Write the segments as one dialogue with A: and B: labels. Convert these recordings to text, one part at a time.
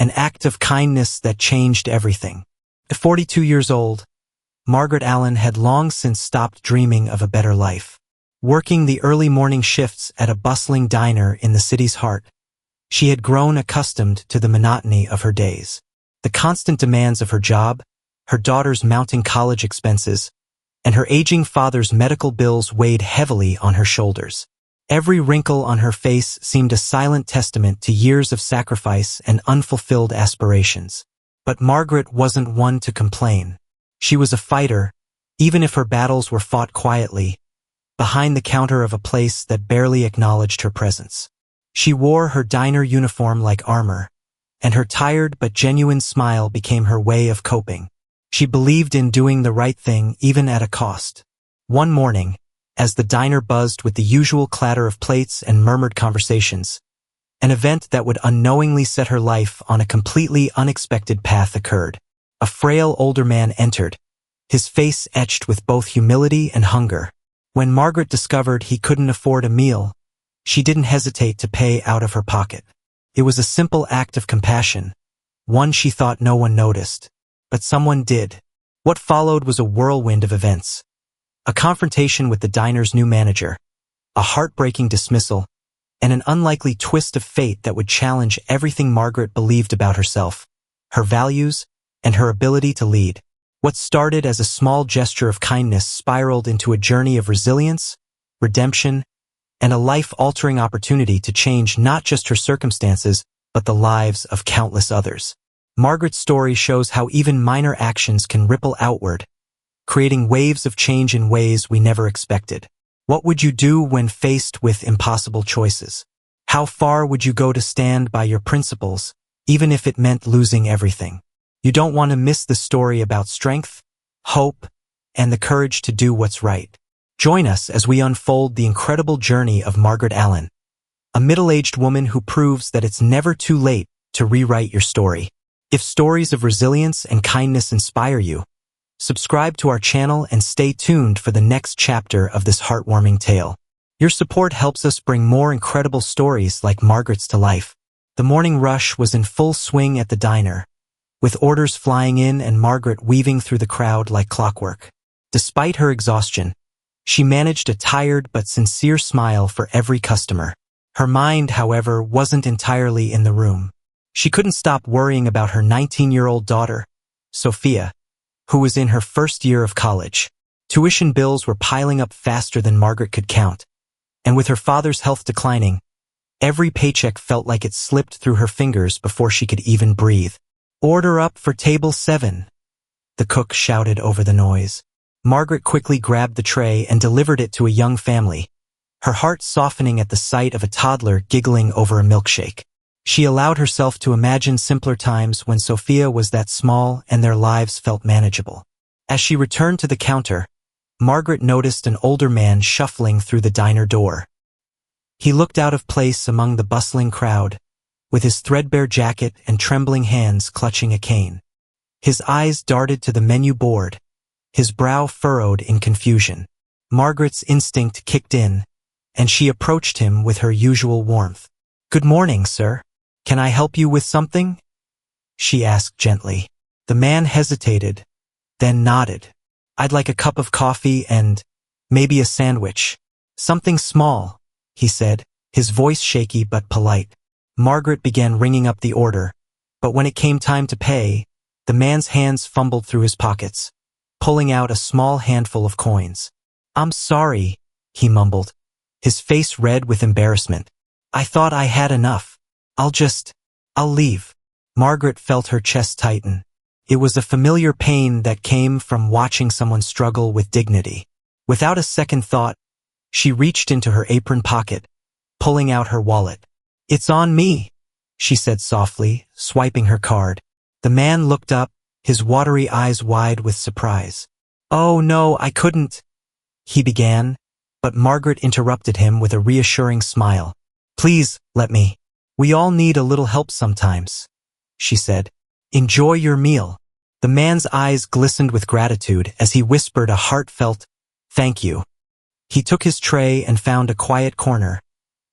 A: an act of kindness that changed everything. At 42 years old, Margaret Allen had long since stopped dreaming of a better life. Working the early morning shifts at a bustling diner in the city's heart, she had grown accustomed to the monotony of her days. The constant demands of her job, her daughter's mounting college expenses, and her aging father's medical bills weighed heavily on her shoulders. Every wrinkle on her face seemed a silent testament to years of sacrifice and unfulfilled aspirations. But Margaret wasn't one to complain. She was a fighter, even if her battles were fought quietly, behind the counter of a place that barely acknowledged her presence. She wore her diner uniform like armor, and her tired but genuine smile became her way of coping. She believed in doing the right thing even at a cost. One morning, as the diner buzzed with the usual clatter of plates and murmured conversations, an event that would unknowingly set her life on a completely unexpected path occurred. A frail older man entered, his face etched with both humility and hunger. When Margaret discovered he couldn't afford a meal, she didn't hesitate to pay out of her pocket. It was a simple act of compassion, one she thought no one noticed. But someone did. What followed was a whirlwind of events. A confrontation with the diner's new manager, a heartbreaking dismissal, and an unlikely twist of fate that would challenge everything Margaret believed about herself, her values, and her ability to lead. What started as a small gesture of kindness spiraled into a journey of resilience, redemption, and a life-altering opportunity to change not just her circumstances, but the lives of countless others. Margaret's story shows how even minor actions can ripple outward, creating waves of change in ways we never expected. What would you do when faced with impossible choices? How far would you go to stand by your principles, even if it meant losing everything? You don't want to miss the story about strength, hope, and the courage to do what's right. Join us as we unfold the incredible journey of Margaret Allen, a middle-aged woman who proves that it's never too late to rewrite your story. If stories of resilience and kindness inspire you, subscribe to our channel and stay tuned for the next chapter of this heartwarming tale. Your support helps us bring more incredible stories like Margaret's to life. The morning rush was in full swing at the diner, with orders flying in and Margaret weaving through the crowd like clockwork. Despite her exhaustion, she managed a tired but sincere smile for every customer. Her mind, however, wasn't entirely in the room. She couldn't stop worrying about her 19-year-old daughter, Sophia, who was in her first year of college. Tuition bills were piling up faster than Margaret could count, and with her father's health declining, every paycheck felt like it slipped through her fingers before she could even breathe. "Order up for table 7, the cook shouted over the noise. Margaret quickly grabbed the tray and delivered it to a young family, her heart softening at the sight of a toddler giggling over a milkshake. She allowed herself to imagine simpler times when Sophia was that small and their lives felt manageable. As she returned to the counter, Margaret noticed an older man shuffling through the diner door. He looked out of place among the bustling crowd, with his threadbare jacket and trembling hands clutching a cane. His eyes darted to the menu board, his brow furrowed in confusion. Margaret's instinct kicked in, and she approached him with her usual warmth. "Good morning, sir. Can I help you with something?" she asked gently. The man hesitated, then nodded. "I'd like a cup of coffee and maybe a sandwich. Something small," he said, his voice shaky but polite. Margaret began ringing up the order, but when it came time to pay, the man's hands fumbled through his pockets, pulling out a small handful of coins. "I'm sorry," he mumbled, his face red with embarrassment. "I thought I had enough. I'll leave." Margaret felt her chest tighten. It was a familiar pain that came from watching someone struggle with dignity. Without a second thought, she reached into her apron pocket, pulling out her wallet. "It's on me," she said softly, swiping her card. The man looked up, his watery eyes wide with surprise. "Oh no, I couldn't," he began, but Margaret interrupted him with a reassuring smile. "Please, let me. We all need a little help sometimes," she said. "Enjoy your meal." The man's eyes glistened with gratitude as he whispered a heartfelt, "Thank you." He took his tray and found a quiet corner,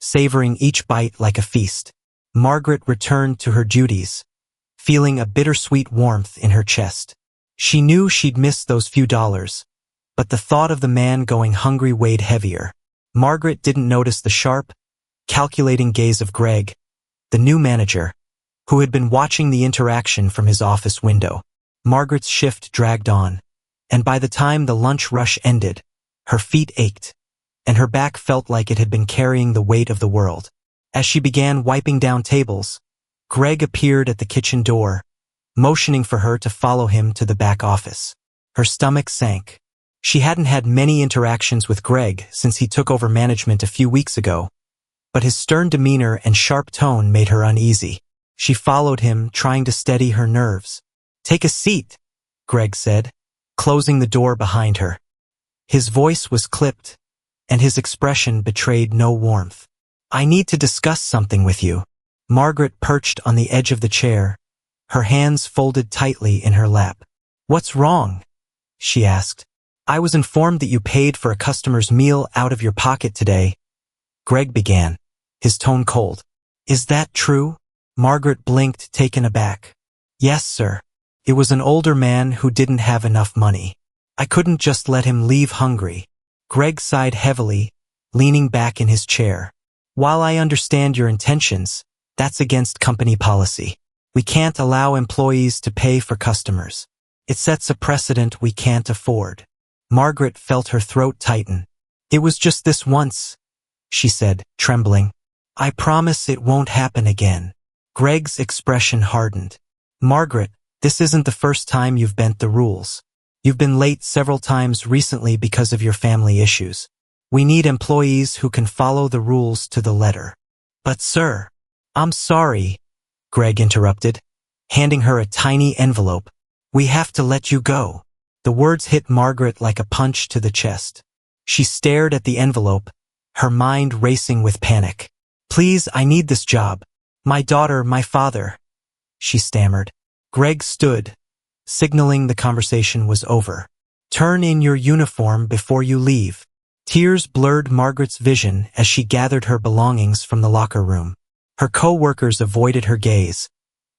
A: savoring each bite like a feast. Margaret returned to her duties, feeling a bittersweet warmth in her chest. She knew she'd miss those few dollars, but the thought of the man going hungry weighed heavier. Margaret didn't notice the sharp, calculating gaze of Greg, the new manager, who had been watching the interaction from his office window. Margaret's shift dragged on, and by the time the lunch rush ended, her feet ached, and her back felt like it had been carrying the weight of the world. As she began wiping down tables, Greg appeared at the kitchen door, motioning for her to follow him to the back office. Her stomach sank. She hadn't had many interactions with Greg since he took over management a few weeks ago, but his stern demeanor and sharp tone made her uneasy. She followed him, trying to steady her nerves. "Take a seat," Greg said, closing the door behind her. His voice was clipped, and his expression betrayed no warmth. "I need to discuss something with you." Margaret perched on the edge of the chair, her hands folded tightly in her lap. "What's wrong?" she asked. "I was informed that you paid for a customer's meal out of your pocket today," Greg began, his tone cold. "Is that true?" Margaret blinked, taken aback. "Yes, sir. It was an older man who didn't have enough money. I couldn't just let him leave hungry." Greg sighed heavily, leaning back in his chair. "While I understand your intentions, that's against company policy. We can't allow employees to pay for customers. It sets a precedent we can't afford." Margaret felt her throat tighten. "It was just this once," she said, trembling. "I promise it won't happen again." Greg's expression hardened. "Margaret, this isn't the first time you've bent the rules. You've been late several times recently because of your family issues. We need employees who can follow the rules to the letter." "But sir." "I'm sorry," Greg interrupted, handing her a tiny envelope. "We have to let you go." The words hit Margaret like a punch to the chest. She stared at the envelope, her mind racing with panic. "Please, I need this job. My daughter, my father," she stammered. Greg stood, signaling the conversation was over. "Turn in your uniform before you leave." Tears blurred Margaret's vision as she gathered her belongings from the locker room. Her co-workers avoided her gaze,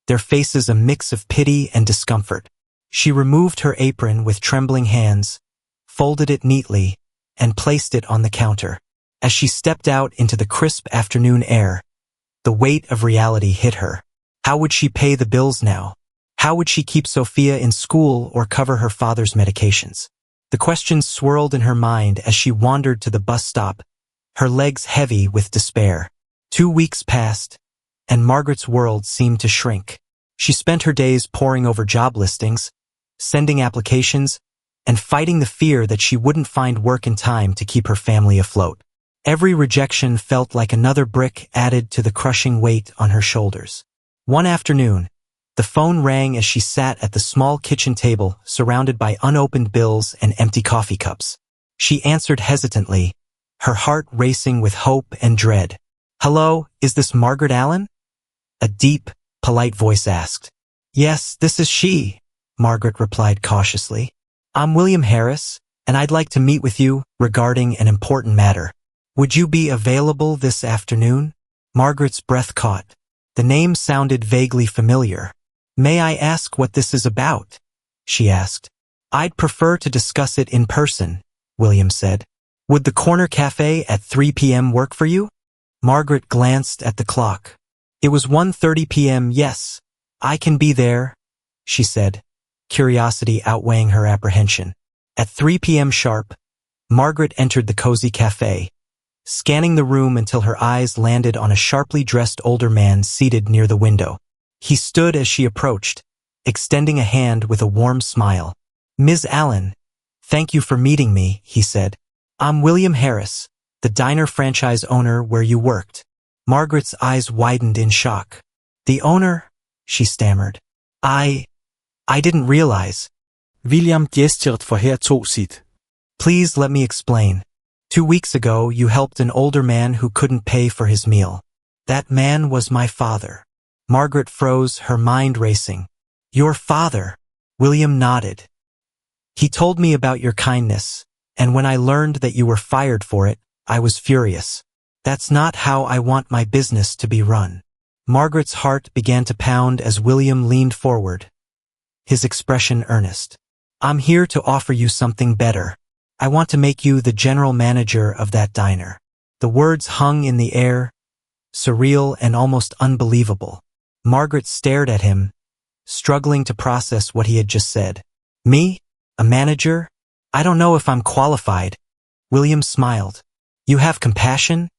A: their faces a mix of pity and discomfort. She removed her apron with trembling hands, folded it neatly, and placed it on the counter. As she stepped out into the crisp afternoon air, the weight of reality hit her. How would she pay the bills now? How would she keep Sophia in school or cover her father's medications? The questions swirled in her mind as she wandered to the bus stop, her legs heavy with despair. 2 weeks passed, and Margaret's world seemed to shrink. She spent her days poring over job listings, sending applications, and fighting the fear that she wouldn't find work in time to keep her family afloat. Every rejection felt like another brick added to the crushing weight on her shoulders. One afternoon, the phone rang as she sat at the small kitchen table surrounded by unopened bills and empty coffee cups. She answered hesitantly, her heart racing with hope and dread. "Hello, is this Margaret Allen?" A deep, polite voice asked. "Yes, this is she," Margaret replied cautiously. "I'm William Harris, and I'd like to meet with you regarding an important matter. Would you be available this afternoon?" Margaret's breath caught. The name sounded vaguely familiar. "May I ask what this is about?" she asked. "I'd prefer to discuss it in person," William said. "Would the corner cafe at 3 p.m. work for you?" Margaret glanced at the clock. It was 1:30 p.m. "Yes, I can be there," she said, curiosity outweighing her apprehension. At 3 p.m. sharp, Margaret entered the cozy cafe, scanning the room until her eyes landed on a sharply dressed older man seated near the window. He stood as she approached, extending a hand with a warm smile. "Ms. Allen, thank you for meeting me," he said. "I'm William Harris, the diner franchise owner where you worked." Margaret's eyes widened in shock. "The owner?" she stammered. I didn't realize."
B: William gestured for her tog sit.
A: "Please let me explain. 2 weeks ago, you helped an older man who couldn't pay for his meal. That man was my father." Margaret froze, her mind racing. "Your father?" William nodded. "He told me about your kindness, and when I learned that you were fired for it, I was furious. That's not how I want my business to be run." Margaret's heart began to pound as William leaned forward, his expression earnest. "I'm here to offer you something better. I want to make you the general manager of that diner." The words hung in the air, surreal and almost unbelievable. Margaret stared at him, struggling to process what he had just said. "Me? A manager? I don't know if I'm qualified." William smiled. "You have compassion,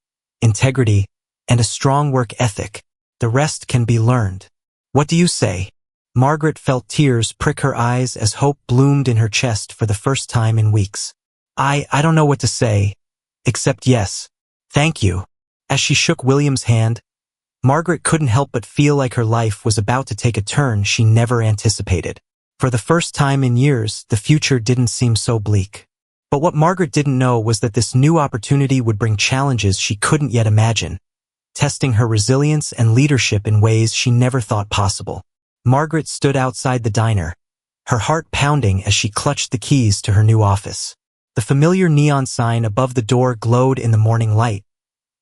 A: integrity, and a strong work ethic. The rest can be learned. What do you say?" Margaret felt tears prick her eyes as hope bloomed in her chest for the first time in weeks. I don't know what to say, except yes. Thank you." As she shook William's hand, Margaret couldn't help but feel like her life was about to take a turn she never anticipated. For the first time in years, the future didn't seem so bleak. But what Margaret didn't know was that this new opportunity would bring challenges she couldn't yet imagine, testing her resilience and leadership in ways she never thought possible. Margaret stood outside the diner, her heart pounding as she clutched the keys to her new office. The familiar neon sign above the door glowed in the morning light,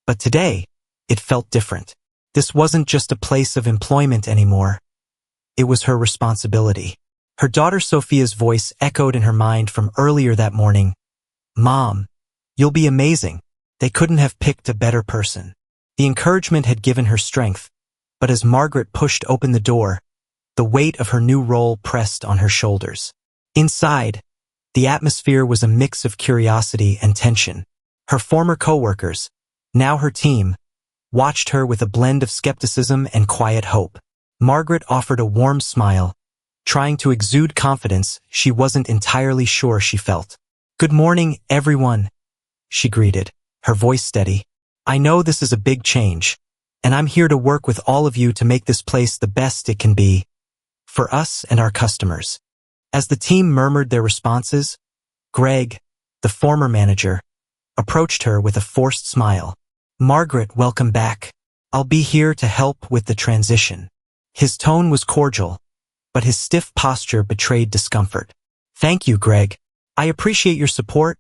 A: but today, it felt different. This wasn't just a place of employment anymore. It was her responsibility. Her daughter Sophia's voice echoed in her mind from earlier that morning. "Mom, you'll be amazing." They couldn't have picked a better person. The encouragement had given her strength, but as Margaret pushed open the door, the weight of her new role pressed on her shoulders. Inside, the atmosphere was a mix of curiosity and tension. Her former co-workers, now her team, watched her with a blend of skepticism and quiet hope. Margaret offered a warm smile, trying to exude confidence she wasn't entirely sure she felt. "Good morning, everyone," she greeted, her voice steady. "I know this is a big change, and I'm here to work with all of you to make this place the best it can be, for us and our customers." As the team murmured their responses, Greg, the former manager, approached her with a forced smile. "Margaret, welcome back. I'll be here to help with the transition." His tone was cordial, but his stiff posture betrayed discomfort. "Thank you, Greg. I appreciate your support,"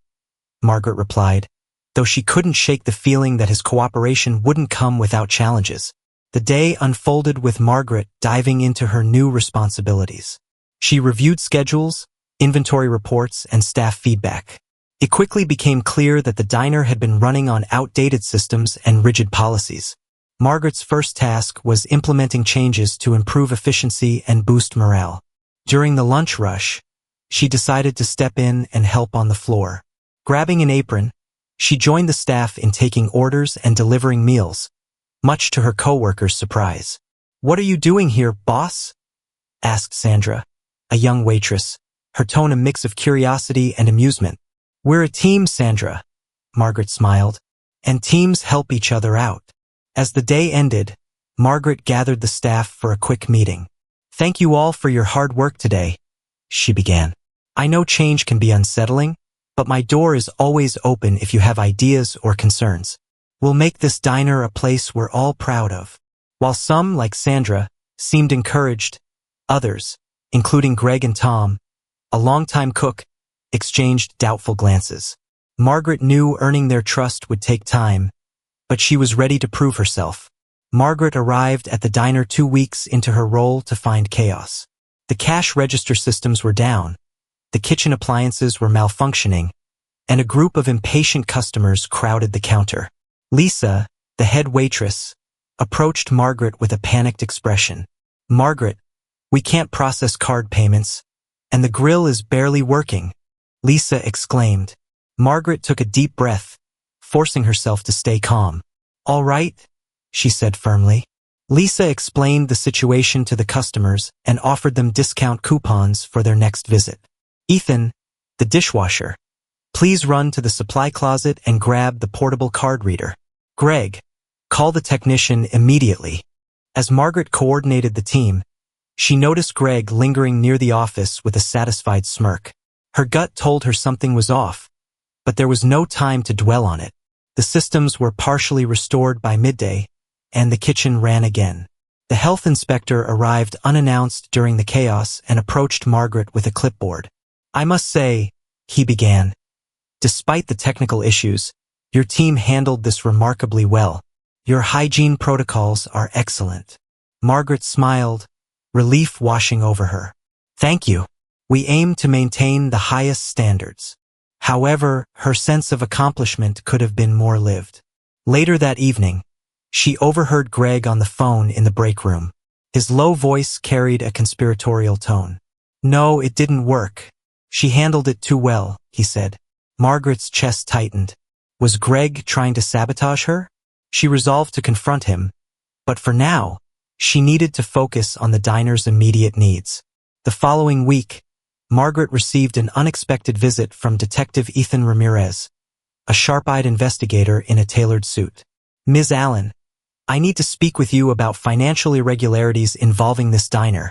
A: Margaret replied, though she couldn't shake the feeling that his cooperation wouldn't come without challenges. The day unfolded with Margaret diving into her new responsibilities. She reviewed schedules, inventory reports, and staff feedback. It quickly became clear that the diner had been running on outdated systems and rigid policies. Margaret's first task was implementing changes to improve efficiency and boost morale. During the lunch rush, she decided to step in and help on the floor. Grabbing an apron, she joined the staff in taking orders and delivering meals, much to her co-workers' surprise. "What are you doing here, boss?" asked Sandra, a young waitress, her tone a mix of curiosity and amusement. "We're a team, Sandra," Margaret smiled, "and teams help each other out." As the day ended, Margaret gathered the staff for a quick meeting. "Thank you all for your hard work today," she began. "I know change can be unsettling, but my door is always open if you have ideas or concerns. We'll make this diner a place we're all proud of." While some, like Sandra, seemed encouraged, others, including Greg and Tom, a longtime cook, exchanged doubtful glances. Margaret knew earning their trust would take time, but she was ready to prove herself. Margaret arrived at the diner 2 weeks into her role to find chaos. The cash register systems were down, the kitchen appliances were malfunctioning, and a group of impatient customers crowded the counter. Lisa, the head waitress, approached Margaret with a panicked expression. "Margaret, we can't process card payments, and the grill is barely working," Lisa exclaimed. Margaret took a deep breath, forcing herself to stay calm. "All right," she said firmly. Lisa explained the situation to the customers and offered them discount coupons for their next visit. "Ethan, the dishwasher, please run to the supply closet and grab the portable card reader. Greg, call the technician immediately." As Margaret coordinated the team, she noticed Greg lingering near the office with a satisfied smirk. Her gut told her something was off, but there was no time to dwell on it. The systems were partially restored by midday, and the kitchen ran again. The health inspector arrived unannounced during the chaos and approached Margaret with a clipboard. "I must say," he began, "despite the technical issues, your team handled this remarkably well. Your hygiene protocols are excellent. Margaret smiled, relief washing over her. Thank you. We aim to maintain the highest standards. However, her sense of accomplishment could have been more lived. Later that evening, she overheard Greg on the phone in the break room. His low voice carried a conspiratorial tone. No, it didn't work. She handled it too well, he said. Margaret's chest tightened. Was Greg trying to sabotage her? She resolved to confront him, but for now, she needed to focus on the diner's immediate needs. The following week, Margaret received an unexpected visit from Detective Ethan Ramirez, a sharp-eyed investigator in a tailored suit. Ms. Allen, I need to speak with you about financial irregularities involving this diner,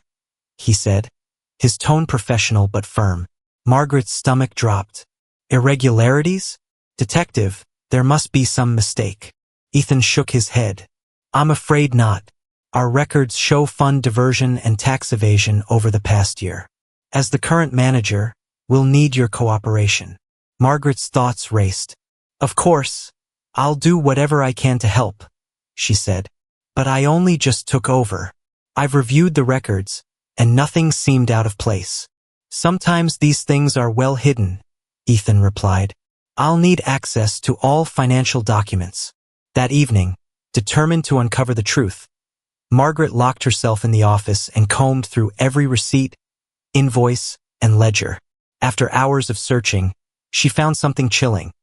A: he said, his tone professional but firm. Margaret's stomach dropped. Irregularities? Detective, there must be some mistake. Ethan shook his head. I'm afraid not. Our records show fund diversion and tax evasion over the past year. As the current manager, we'll need your cooperation. Margaret's thoughts raced. Of course, I'll do whatever I can to help, she said. But I only just took over. I've reviewed the records, and nothing seemed out of place. Sometimes these things are well hidden, Ethan replied. I'll need access to all financial documents. That evening, determined to uncover the truth, Margaret locked herself in the office and combed through every receipt, invoice, and ledger. After hours of searching, she found something chilling.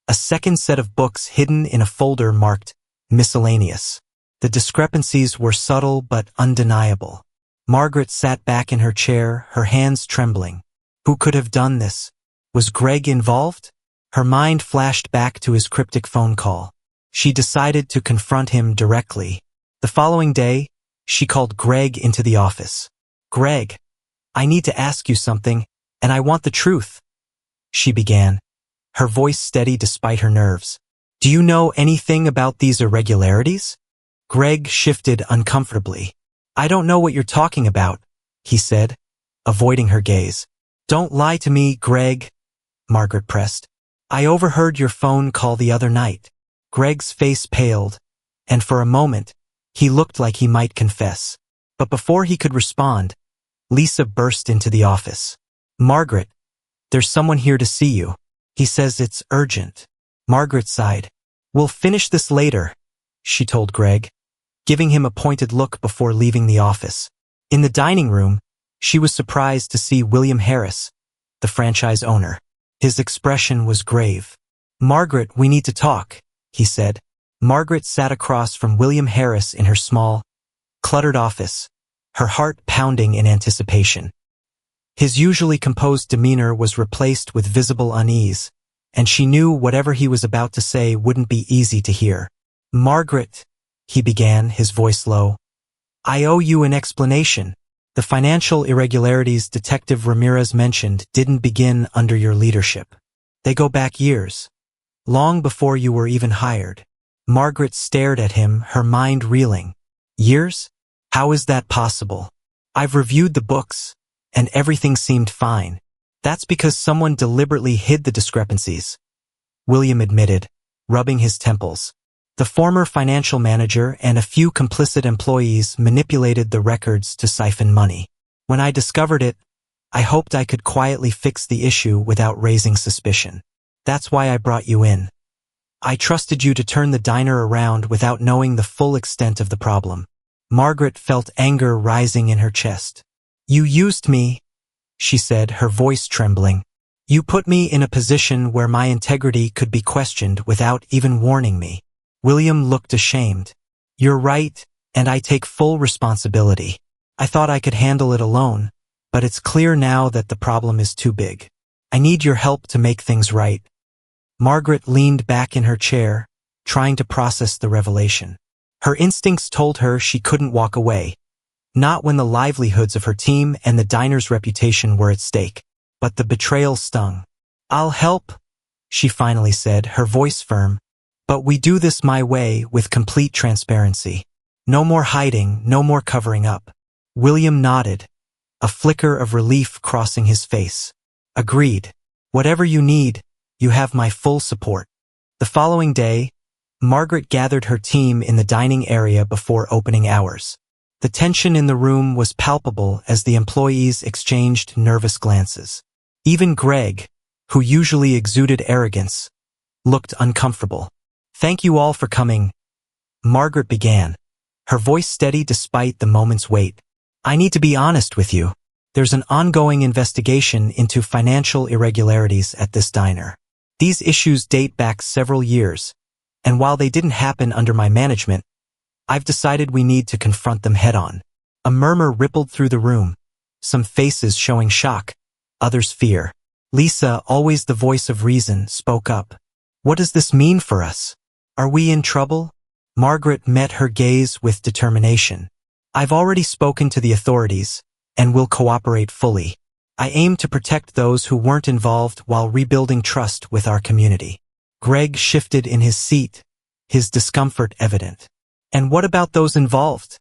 A: A second set of books hidden in a folder marked miscellaneous. The discrepancies were subtle but undeniable. Margaret sat back in her chair, her hands trembling. Who could have done this? Was Greg involved? Her mind flashed back to his cryptic phone call. She decided to confront him directly. The following day, she called Greg into the office. Greg, I need to ask you something, and I want the truth, she began, her voice steady despite her nerves. Do you know anything about these irregularities? Greg shifted uncomfortably. I don't know what you're talking about, he said, avoiding her gaze. Don't lie to me, Greg, Margaret pressed. I overheard your phone call the other night. Greg's face paled, and for a moment, he looked like he might confess. But before he could respond, Lisa burst into the office. Margaret, there's someone here to see you. He says it's urgent. Margaret sighed. We'll finish this later, she told Greg, giving him a pointed look before leaving the office. In the dining room, she was surprised to see William Harris, the franchise owner. His expression was grave. Margaret, we need to talk, he said. Margaret sat across from William Harris in her small, cluttered office, her heart pounding in anticipation. His usually composed demeanor was replaced with visible unease, and she knew whatever he was about to say wouldn't be easy to hear. Margaret, he began, his voice low, I owe you an explanation. The financial irregularities Detective Ramirez mentioned didn't begin under your leadership. They go back years, long before you were even hired. Margaret stared at him, her mind reeling. Years? How is that possible? I've reviewed the books, and everything seemed fine. That's because someone deliberately hid the discrepancies, William admitted, rubbing his temples. The former financial manager and a few complicit employees manipulated the records to siphon money. When I discovered it, I hoped I could quietly fix the issue without raising suspicion. That's why I brought you in. I trusted you to turn the diner around without knowing the full extent of the problem. Margaret felt anger rising in her chest. You used me, she said, her voice trembling. You put me in a position where my integrity could be questioned without even warning me. William looked ashamed. You're right, and I take full responsibility. I thought I could handle it alone, but it's clear now that the problem is too big. I need your help to make things right. Margaret leaned back in her chair, trying to process the revelation. Her instincts told her she couldn't walk away, not when the livelihoods of her team and the diner's reputation were at stake. But the betrayal stung. I'll help, she finally said, her voice firm. But we do this my way, with complete transparency. No more hiding, no more covering up. William nodded, a flicker of relief crossing his face. Agreed. Whatever you need, you have my full support. The following day, Margaret gathered her team in the dining area before opening hours. The tension in the room was palpable as the employees exchanged nervous glances. Even Greg, who usually exuded arrogance, looked uncomfortable. "Thank you all for coming," Margaret began, her voice steady despite the moment's wait. "I need to be honest with you. There's an ongoing investigation into financial irregularities at this diner. These issues date back several years, and while they didn't happen under my management, I've decided we need to confront them head-on." A murmur rippled through the room, some faces showing shock, others fear. Lisa, always the voice of reason, spoke up. "What does this mean for us? Are we in trouble?" Margaret met her gaze with determination. "I've already spoken to the authorities, and will cooperate fully. I aim to protect those who weren't involved while rebuilding trust with our community." Greg shifted in his seat, his discomfort evident. "And what about those involved?"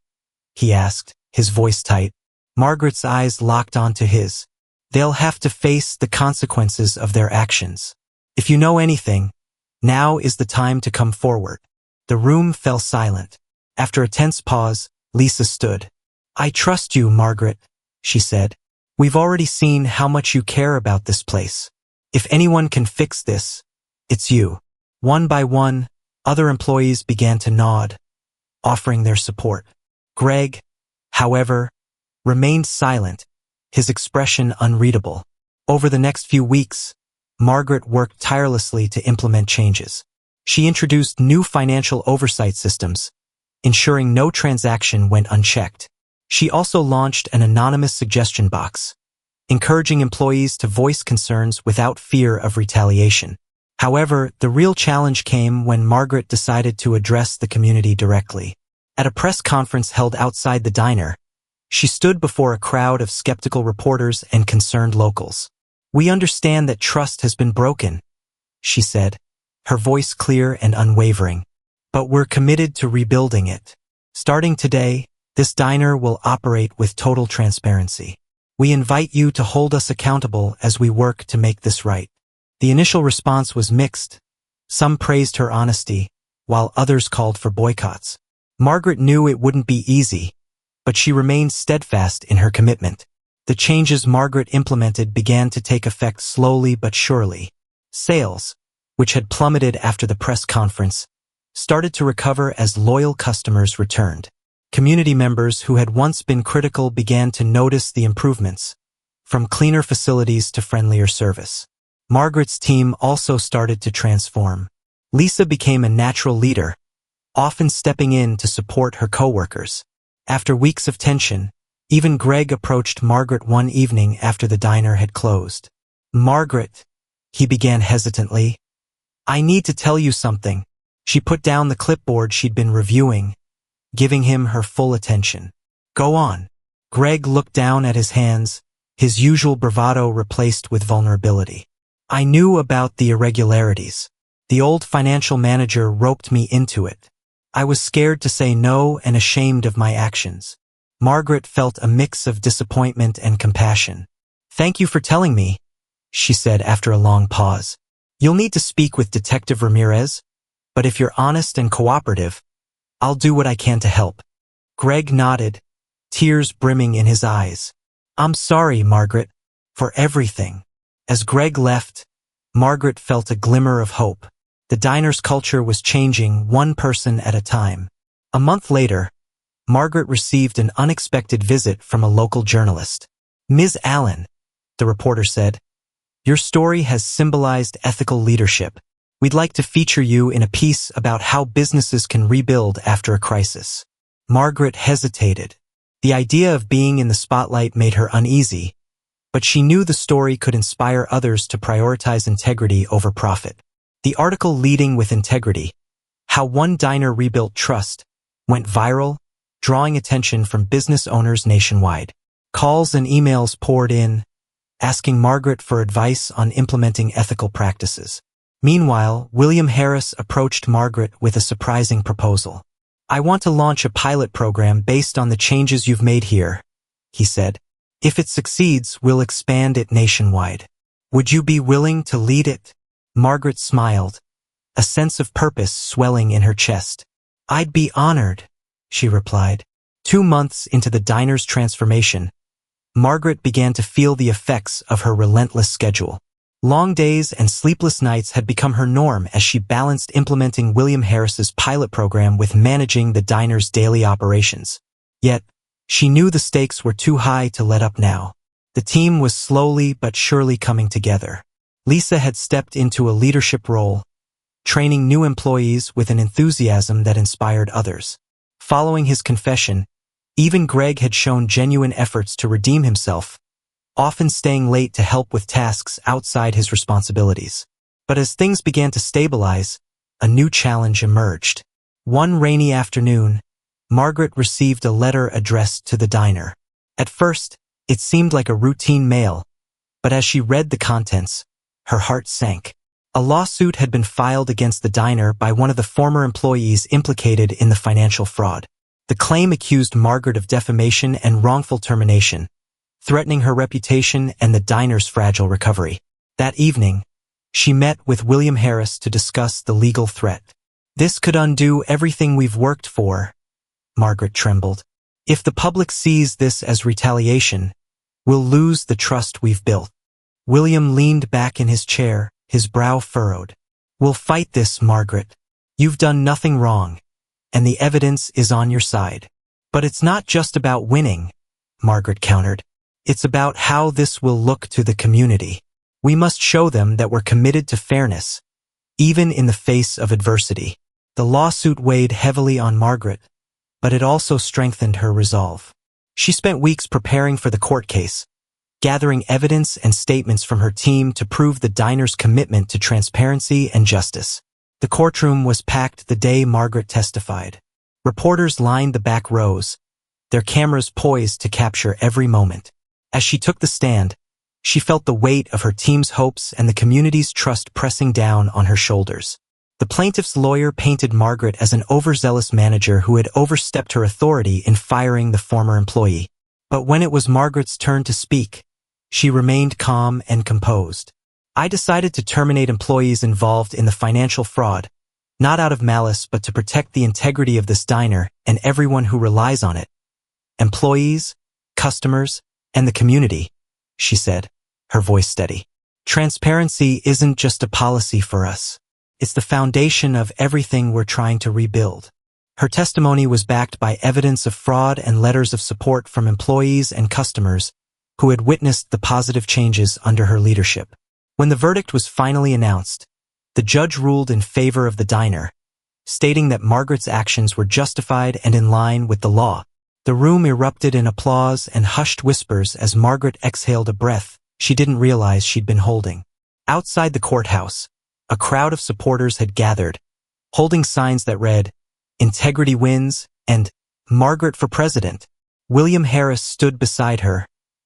A: he asked, his voice tight. Margaret's eyes locked onto his. "They'll have to face the consequences of their actions. If you know anything, now is the time to come forward." The room fell silent. After a tense pause, Lisa stood. "I trust you, Margaret," she said. "We've already seen how much you care about this place. If anyone can fix this, it's you." One by one, other employees began to nod, offering their support. Greg, however, remained silent, his expression unreadable. Over the next few weeks, Margaret worked tirelessly to implement changes. She introduced new financial oversight systems, ensuring no transaction went unchecked. She also launched an anonymous suggestion box, encouraging employees to voice concerns without fear of retaliation. However, the real challenge came when Margaret decided to address the community directly. At a press conference held outside the diner, she stood before a crowd of skeptical reporters and concerned locals. "We understand that trust has been broken," she said, her voice clear and unwavering. "But we're committed to rebuilding it. Starting today, this diner will operate with total transparency. We invite you to hold us accountable as we work to make this right." The initial response was mixed. Some praised her honesty, while others called for boycotts. Margaret knew it wouldn't be easy, but she remained steadfast in her commitment. The changes Margaret implemented began to take effect slowly but surely. Sales, which had plummeted after the press conference, started to recover as loyal customers returned. Community members who had once been critical began to notice the improvements, from cleaner facilities to friendlier service. Margaret's team also started to transform. Lisa became a natural leader, often stepping in to support her coworkers. After weeks of tension, even Greg approached Margaret one evening after the diner had closed. "Margaret," he began hesitantly, "I need to tell you something." She put down the clipboard she'd been reviewing, giving him her full attention. "Go on." Greg looked down at his hands, his usual bravado replaced with vulnerability. "I knew about the irregularities. The old financial manager roped me into it. I was scared to say no and ashamed of my actions." Margaret felt a mix of disappointment and compassion. "Thank you for telling me," she said after a long pause. "You'll need to speak with Detective Ramirez, but if you're honest and cooperative, I'll do what I can to help." Greg nodded, tears brimming in his eyes. "I'm sorry, Margaret, for everything." As Greg left, Margaret felt a glimmer of hope. The diner's culture was changing one person at a time. A month later, Margaret received an unexpected visit from a local journalist. "Ms. Allen," the reporter said, "your story has symbolized ethical leadership. We'd like to feature you in a piece about how businesses can rebuild after a crisis." Margaret hesitated. The idea of being in the spotlight made her uneasy, but she knew the story could inspire others to prioritize integrity over profit. The article leading with integrity, "How One Diner Rebuilt Trust," went viral, drawing attention from business owners nationwide. Calls and emails poured in, asking Margaret for advice on implementing ethical practices. Meanwhile, William Harris approached Margaret with a surprising proposal. "I want to launch a pilot program based on the changes you've made here," he said. "If it succeeds, we'll expand it nationwide. Would you be willing to lead it?" Margaret smiled, a sense of purpose swelling in her chest. "I'd be honored," she replied. 2 months into the diner's transformation, Margaret began to feel the effects of her relentless schedule. Long days and sleepless nights had become her norm as she balanced implementing William Harris's pilot program with managing the diner's daily operations. Yet, she knew the stakes were too high to let up now. The team was slowly but surely coming together. Lisa had stepped into a leadership role, training new employees with an enthusiasm that inspired others. Following his confession, even Greg had shown genuine efforts to redeem himself, often staying late to help with tasks outside his responsibilities. But as things began to stabilize, a new challenge emerged. One rainy afternoon, Margaret received a letter addressed to the diner. At first, it seemed like a routine mail, but as she read the contents, her heart sank. A lawsuit had been filed against the diner by one of the former employees implicated in the financial fraud. The claim accused Margaret of defamation and wrongful termination, threatening her reputation and the diner's fragile recovery. That evening, she met with William Harris to discuss the legal threat. "This could undo everything we've worked for," Margaret trembled. "If the public sees this as retaliation, we'll lose the trust we've built." William leaned back in his chair, his brow furrowed. "We'll fight this, Margaret. You've done nothing wrong, and the evidence is on your side." "But it's not just about winning," Margaret countered. "It's about how this will look to the community. We must show them that we're committed to fairness, even in the face of adversity." The lawsuit weighed heavily on Margaret, but it also strengthened her resolve. She spent weeks preparing for the court case, gathering evidence and statements from her team to prove the diner's commitment to transparency and justice. The courtroom was packed the day Margaret testified. Reporters lined the back rows, their cameras poised to capture every moment. As she took the stand, she felt the weight of her team's hopes and the community's trust pressing down on her shoulders. The plaintiff's lawyer painted Margaret as an overzealous manager who had overstepped her authority in firing the former employee. But when it was Margaret's turn to speak, she remained calm and composed. "I decided to terminate employees involved in the financial fraud, not out of malice but to protect the integrity of this diner and everyone who relies on it. Employees, customers, and the community," she said, her voice steady. "Transparency isn't just a policy for us. It's the foundation of everything we're trying to rebuild." Her testimony was backed by evidence of fraud and letters of support from employees and customers who had witnessed the positive changes under her leadership. When the verdict was finally announced, the judge ruled in favor of the diner, stating that Margaret's actions were justified and in line with the law. The room erupted in applause and hushed whispers as Margaret exhaled a breath she didn't realize she'd been holding. Outside the courthouse, a crowd of supporters had gathered, holding signs that read, "Integrity wins," and "Margaret for President." William Harris stood beside her,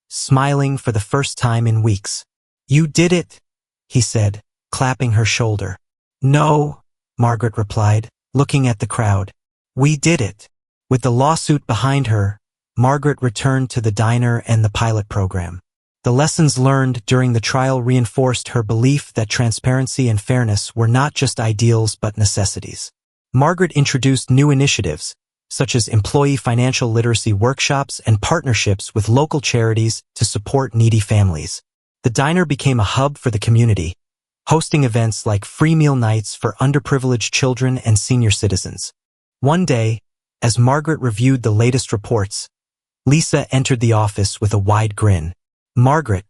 A: smiling for the first time in weeks. "You did it," he said, clapping her shoulder. "No," Margaret replied, looking at the crowd. "We did it." With the lawsuit behind her, Margaret returned to the diner and the pilot program. The lessons learned during the trial reinforced her belief that transparency and fairness were not just ideals but necessities. Margaret introduced new initiatives, such as employee financial literacy workshops and partnerships with local charities to support needy families. The diner became a hub for the community, hosting events like free meal nights for underprivileged children and senior citizens. One day, as Margaret reviewed the latest reports, Lisa entered the office with a wide grin. "Margaret,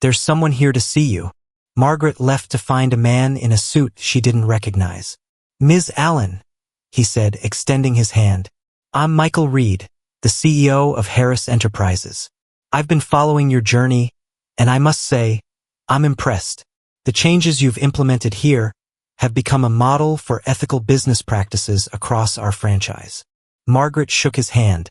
A: there's someone here to see you." Margaret left to find a man in a suit she didn't recognize. "Ms. Allen," he said, extending his hand. "I'm Michael Reed, the CEO of Harris Enterprises. I've been following your journey, and I must say, I'm impressed. The changes you've implemented here have become a model for ethical business practices across our franchise." Margaret shook his hand,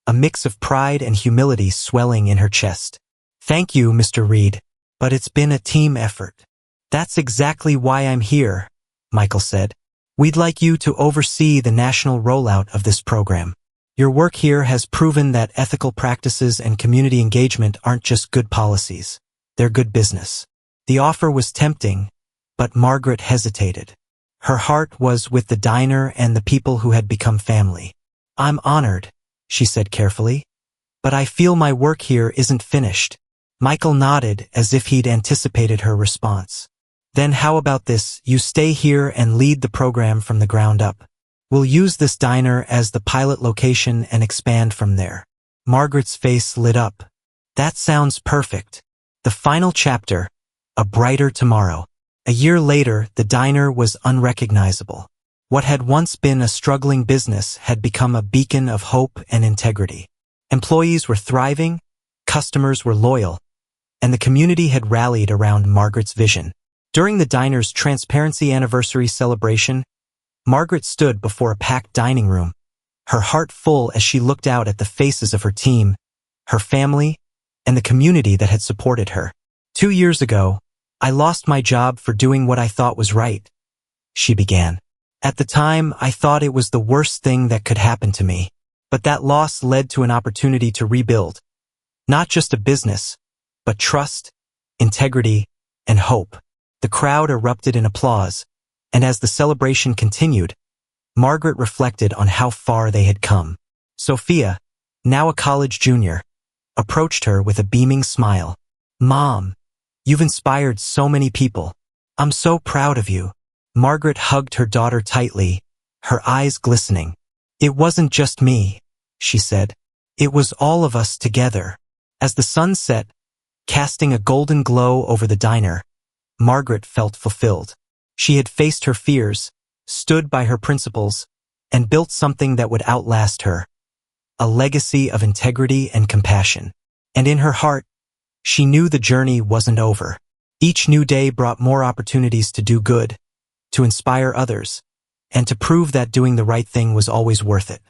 A: a mix of pride and humility swelling in her chest. "Thank you, Mr. Reed, but it's been a team effort." "That's exactly why I'm here," Michael said. "We'd like you to oversee the national rollout of this program. Your work here has proven that ethical practices and community engagement aren't just good policies, they're good business." The offer was tempting, but Margaret hesitated. Her heart was with the diner and the people who had become family. "I'm honored," she said carefully, "but I feel my work here isn't finished." Michael nodded as if he'd anticipated her response. "Then how about this? You stay here and lead the program from the ground up. We'll use this diner as the pilot location and expand from there." Margaret's face lit up. "That sounds perfect." The final chapter, A Brighter Tomorrow. A year later, the diner was unrecognizable. What had once been a struggling business had become a beacon of hope and integrity. Employees were thriving, customers were loyal, and the community had rallied around Margaret's vision. During the diner's transparency anniversary celebration, Margaret stood before a packed dining room, her heart full as she looked out at the faces of her team, her family, and the community that had supported her. 2 years ago, I lost my job for doing what I thought was right, she began. At the time, I thought it was the worst thing that could happen to me. But that loss led to an opportunity to rebuild. Not just a business, but trust, integrity, and hope. The crowd erupted in applause, and as the celebration continued, Margaret reflected on how far they had come. Sophia, now a college junior, approached her with a beaming smile. "Mom, you've inspired so many people. I'm so proud of you." Margaret hugged her daughter tightly, her eyes glistening. "It wasn't just me," she said. "It was all of us together." As the sun set, casting a golden glow over the diner, Margaret felt fulfilled. She had faced her fears, stood by her principles, and built something that would outlast her. A legacy of integrity and compassion. And in her heart, she knew the journey wasn't over. Each new day brought more opportunities to do good, to inspire others, and to prove that doing the right thing was always worth it.